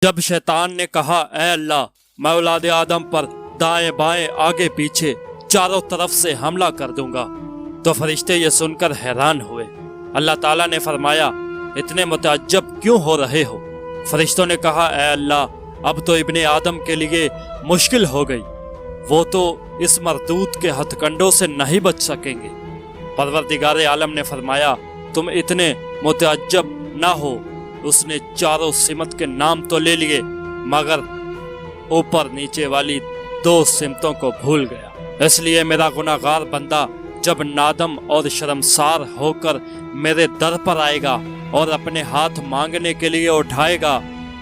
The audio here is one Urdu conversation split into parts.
جب شیطان نے کہا اے اللہ میں اولاد آدم پر دائیں بائیں آگے پیچھے چاروں طرف سے حملہ کر دوں گا تو فرشتے یہ سن کر حیران ہوئے۔ اللہ تعالیٰ نے فرمایا اتنے متعجب کیوں ہو رہے ہو؟ فرشتوں نے کہا اے اللہ اب تو ابن آدم کے لیے مشکل ہو گئی، وہ تو اس مردود کے ہتھ کنڈوں سے نہیں بچ سکیں گے۔ پروردگار عالم نے فرمایا تم اتنے متعجب نہ ہو، اس نے چاروں سمت کے نام تو لے لیے مگر اوپر نیچے والی دو سمتوں کو بھول گیا۔ اس لیے میرا گناہگار بندہ جب نادم اور شرمسار ہو کر میرے در پر آئے گا اور اپنے ہاتھ مانگنے کے لیے اٹھائے گا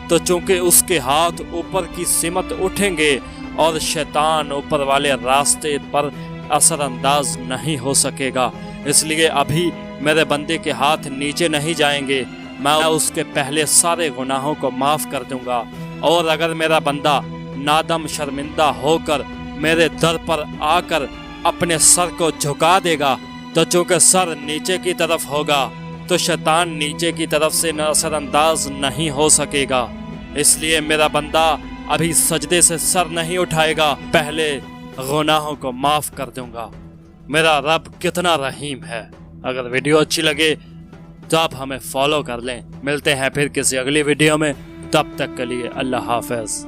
تو چونکہ اس کے ہاتھ اوپر کی سمت اٹھیں گے اور شیطان اوپر والے راستے پر اثر انداز نہیں ہو سکے گا، اس لیے ابھی میرے بندے کے ہاتھ نیچے نہیں جائیں گے، میں اس کے پہلے سارے گناہوں کو معاف کر دوں گا۔ اور اگر میرا بندہ نادم شرمندہ ہو کر میرے در پر آ کر اپنے سر کو جھکا دے گا تو چونکہ سر نیچے کی طرف ہوگا تو شیطان نیچے کی طرف سے اثر انداز نہیں ہو سکے گا، اس لیے میرا بندہ ابھی سجدے سے سر نہیں اٹھائے گا، پہلے گناہوں کو معاف کر دوں گا۔ میرا رب کتنا رحیم ہے۔ اگر ویڈیو اچھی لگے تو آپ ہمیں فالو کر لیں۔ ملتے ہیں پھر کسی اگلی ویڈیو میں، تب تک کے لیے اللہ حافظ۔